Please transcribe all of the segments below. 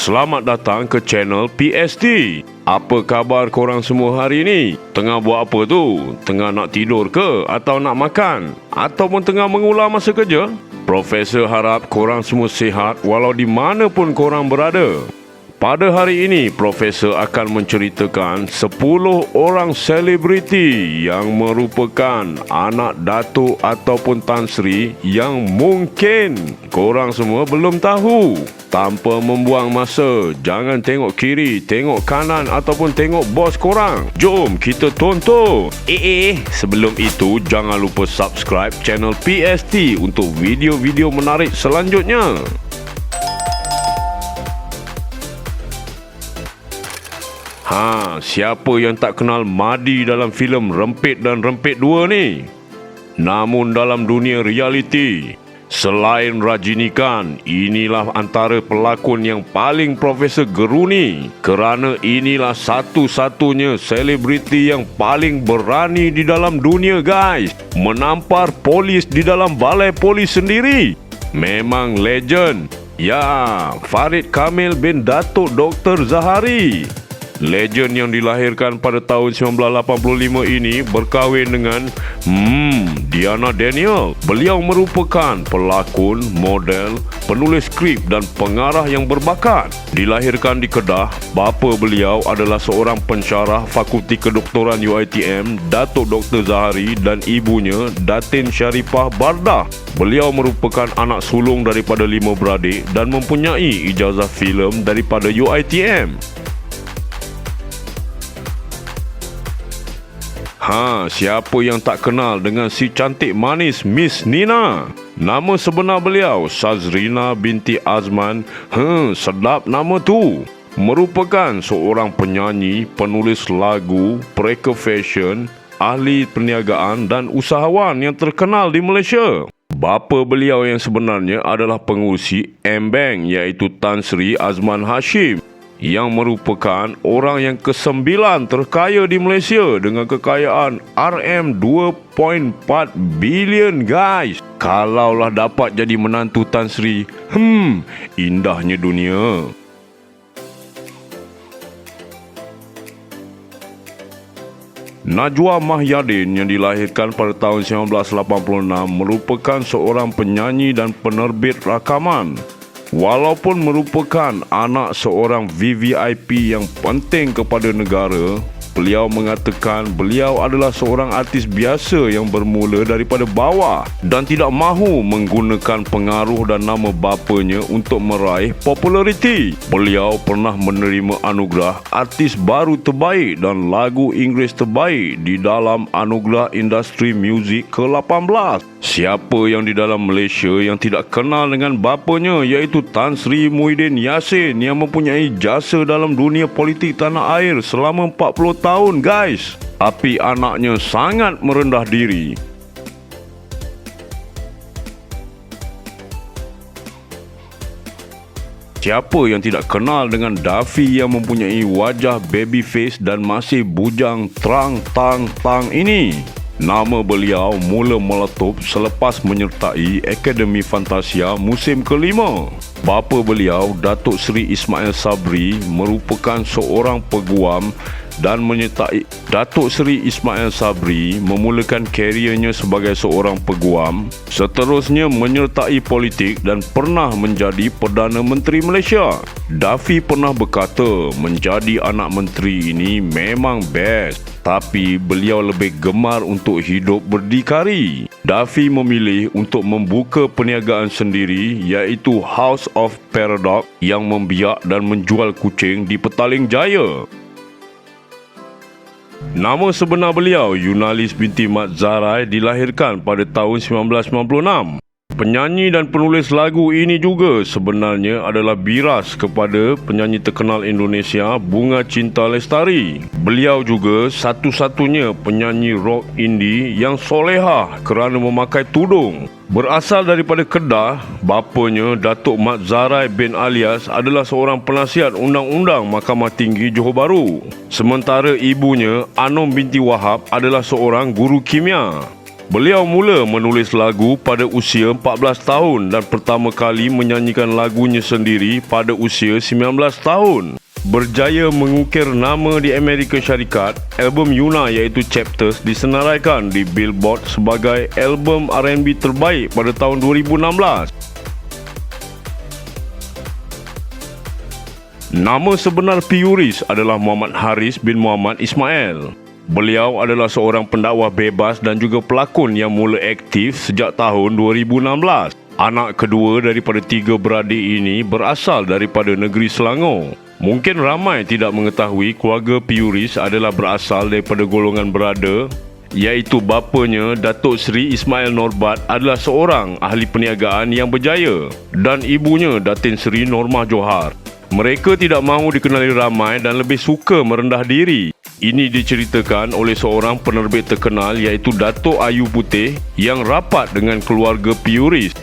Selamat datang ke channel PST. Apa khabar korang semua hari ni? Tengah buat apa tu? Tengah nak tidur ke? Atau nak makan? Ataupun tengah mengular masa kerja? Profesor harap korang semua sihat walau di mana pun korang berada. Pada hari ini, Profesor akan menceritakan 10 orang selebriti yang merupakan anak datuk ataupun Tan Sri yang mungkin korang semua belum tahu. Tanpa membuang masa, jangan tengok kiri, tengok kanan ataupun tengok bos korang. Jom kita tonton. Sebelum itu, jangan lupa subscribe channel PST untuk video-video menarik selanjutnya. Siapa yang tak kenal Madi dalam filem Rempit dan Rempit 2 ni? Namun dalam dunia realiti, selain Rajinikan, inilah antara pelakon yang paling Profesor geruni kerana inilah satu-satunya selebriti yang paling berani di dalam dunia, guys. Menampar polis di dalam balai polis sendiri. Memang legend. Ya, Farid Kamil bin Datuk Dr. Zahari. Legend yang dilahirkan pada tahun 1985 ini berkahwin dengan Diana Daniel. Beliau merupakan pelakon, model, penulis skrip dan pengarah yang berbakat. Dilahirkan di Kedah, bapa beliau adalah seorang pensyarah Fakulti Kedoktoran UiTM, Datuk Dr. Zahari, dan ibunya Datin Sharifah Bardah. Beliau merupakan anak sulung daripada 5 beradik dan mempunyai ijazah filem daripada UiTM. Siapa yang tak kenal dengan si cantik manis Miss Nina? Nama sebenar beliau Sazrina binti Azman. Sedap nama tu. Merupakan seorang penyanyi, penulis lagu, pereka fashion, ahli perniagaan dan usahawan yang terkenal di Malaysia. Bapa beliau yang sebenarnya adalah pengurusi M-Bank iaitu Tan Sri Azman Hashim, yang merupakan orang yang ke-9 terkaya di Malaysia dengan kekayaan RM2.4 bilion, guys. Kalaulah dapat jadi menantu Tan Sri, indahnya dunia. Najwa Mahyadin yang dilahirkan pada tahun 1986 merupakan seorang penyanyi dan penerbit rakaman. Walaupun merupakan anak seorang VVIP yang penting kepada negara, beliau mengatakan beliau adalah seorang artis biasa yang bermula daripada bawah dan tidak mahu menggunakan pengaruh dan nama bapanya untuk meraih populariti. Beliau pernah menerima anugerah artis baru terbaik dan lagu Inggeris terbaik di dalam anugerah industri muzik ke-18. Siapa yang di dalam Malaysia yang tidak kenal dengan bapanya iaitu Tan Sri Muhyiddin Yassin yang mempunyai jasa dalam dunia politik tanah air selama 40 tahun, guys. Tapi anaknya sangat merendah diri. Siapa yang tidak kenal dengan Daffy yang mempunyai wajah baby face dan masih bujang terang-tang ini? Nama beliau mula meletup selepas menyertai Akademi Fantasia musim ke-5. Bapa beliau, Datuk Seri Ismail Sabri, merupakan seorang peguam dan menyertai Datuk Seri Ismail Sabri memulakan keriernya sebagai seorang peguam, seterusnya menyertai politik dan pernah menjadi Perdana Menteri Malaysia. Daffy pernah berkata menjadi anak menteri ini memang best, tapi beliau lebih gemar untuk hidup berdikari. Daffy memilih untuk membuka perniagaan sendiri iaitu House of Paradox yang membiak dan menjual kucing di Petaling Jaya. Nama sebenar beliau Yunalis binti Mat Zarai dilahirkan pada tahun 1996. Penyanyi dan penulis lagu ini juga sebenarnya adalah biras kepada penyanyi terkenal Indonesia Bunga Cinta Lestari. Beliau juga satu-satunya penyanyi rock indie yang solehah kerana memakai tudung. Berasal daripada Kedah, bapanya Datuk Mat Zarai bin Alias adalah seorang penasihat undang-undang Mahkamah Tinggi Johor Bahru. Sementara ibunya Anom binti Wahab adalah seorang guru kimia. Beliau mula menulis lagu pada usia 14 tahun dan pertama kali menyanyikan lagunya sendiri pada usia 19 tahun. Berjaya mengukir nama di Amerika Syarikat, album Yuna iaitu Chapters disenaraikan di Billboard sebagai album R&B terbaik pada tahun 2016. Nama sebenar Puris adalah Muhammad Haris bin Muhammad Ismail. Beliau adalah seorang pendakwah bebas dan juga pelakon yang mula aktif sejak tahun 2016. Anak kedua daripada 3 beradik ini berasal daripada negeri Selangor. Mungkin ramai tidak mengetahui keluarga Puris adalah berasal daripada golongan berada, iaitu bapanya Datuk Seri Ismail Norbat adalah seorang ahli perniagaan yang berjaya dan ibunya Datin Seri Normah Johar. Mereka tidak mahu dikenali ramai dan lebih suka merendah diri. Ini diceritakan oleh seorang penerbit terkenal iaitu Datuk Ayu Putih yang rapat dengan keluarga Puris.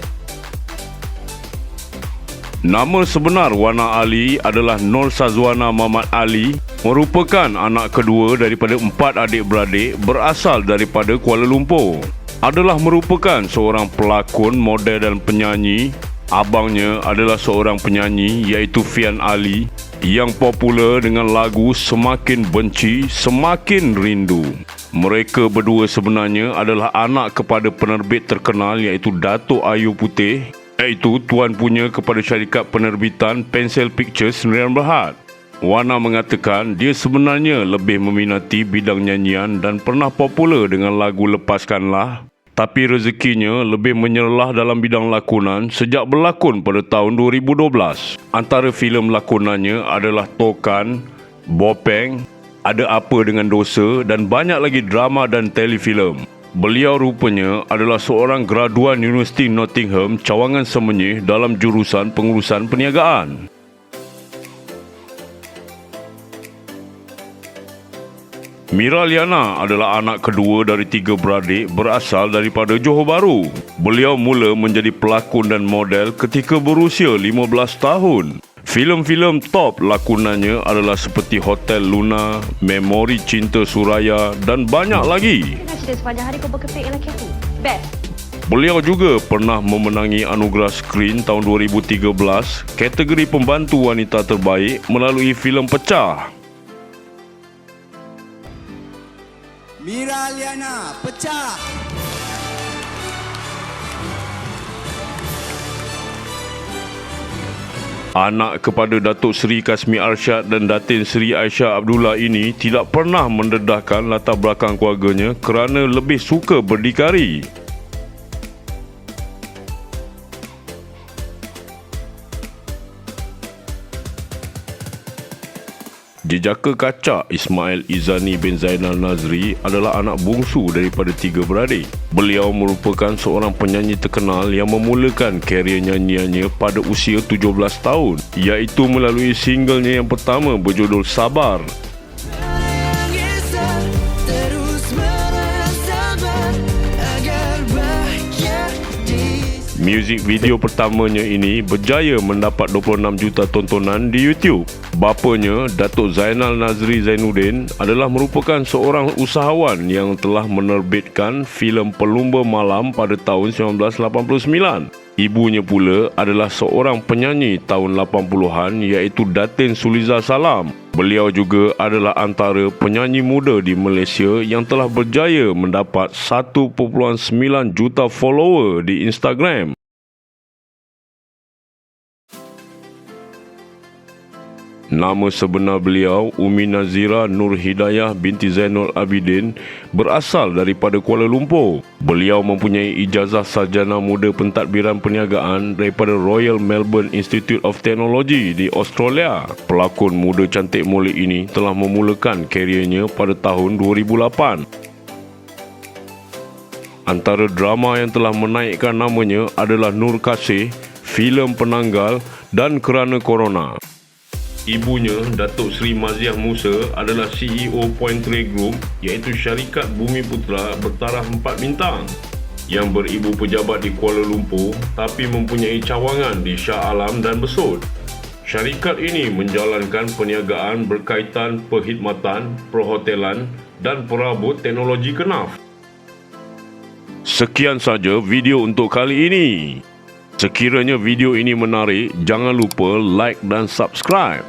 Nama sebenar Wana Ali adalah Nur Sazwana Muhammad Ali, merupakan anak kedua daripada 4 adik-beradik berasal daripada Kuala Lumpur. Adalah merupakan seorang pelakon, model dan penyanyi. Abangnya adalah seorang penyanyi iaitu Fian Ali yang popular dengan lagu Semakin Benci, Semakin Rindu. Mereka berdua sebenarnya adalah anak kepada penerbit terkenal iaitu Datuk Ayu Putih, iaitu tuan punya kepada syarikat penerbitan Pencil Pictures Sendirian Berhad. Wana mengatakan dia sebenarnya lebih meminati bidang nyanyian dan pernah popular dengan lagu Lepaskanlah, tapi rezekinya lebih menyerlah dalam bidang lakonan sejak berlakon pada tahun 2012. Antara filem lakonannya adalah Tokan, Bopeng, Ada Apa Dengan Dosa dan banyak lagi drama dan telefilm. Beliau rupanya adalah seorang graduan Universiti Nottingham Cawangan Semenyih dalam jurusan pengurusan perniagaan. Mira Liana adalah anak kedua dari 3 beradik berasal daripada Johor Bahru. Beliau mula menjadi pelakon dan model ketika berusia 15 tahun. Filem-filem top lakonannya adalah seperti Hotel Luna, Memori Cinta Suraya dan banyak lagi. Cerita sepanjang hari kau berkepit dengan lelaki aku. Best. Beliau juga pernah memenangi anugerah skrin tahun 2013 kategori pembantu wanita terbaik melalui filem Pecah. Mira Liana, Pecah. Anak kepada Datuk Seri Kasmi Arsyad dan Datin Seri Aisyah Abdullah ini tidak pernah mendedahkan latar belakang keluarganya kerana lebih suka berdikari. Jejaka kacak Ismail Izani bin Zainal Nazri adalah anak bungsu daripada 3 beradik. Beliau merupakan seorang penyanyi terkenal yang memulakan karier nyanyiannya pada usia 17 tahun, iaitu melalui singlenya yang pertama berjudul Sabar. Muzik video pertamanya ini berjaya mendapat 26 juta tontonan di YouTube. Bapanya, Datuk Zainal Nazri Zainuddin, adalah merupakan seorang usahawan yang telah menerbitkan filem Pelumba Malam pada tahun 1989. Ibunya pula adalah seorang penyanyi tahun 80-an iaitu Datin Suliza Salam. Beliau juga adalah antara penyanyi muda di Malaysia yang telah berjaya mendapat 1.9 juta follower di Instagram. Nama sebenar beliau, Umi Nazira Nur Hidayah binti Zainul Abidin, berasal daripada Kuala Lumpur. Beliau mempunyai ijazah sarjana muda pentadbiran perniagaan daripada Royal Melbourne Institute of Technology di Australia. Pelakon muda cantik molek ini telah memulakan kariernya pada tahun 2008. Antara drama yang telah menaikkan namanya adalah Nur Kasih, filem Penanggal dan Kerana Corona. Ibunya, Datuk Seri Maziah Musa, adalah CEO Point Trade Group iaitu syarikat Bumi Putra bertaraf 4 bintang yang beribu pejabat di Kuala Lumpur tapi mempunyai cawangan di Shah Alam dan Besut. Syarikat ini menjalankan perniagaan berkaitan perkhidmatan, perhotelan dan perabot teknologi kenaf. Sekian saja video untuk kali ini. Sekiranya video ini menarik, jangan lupa like dan subscribe.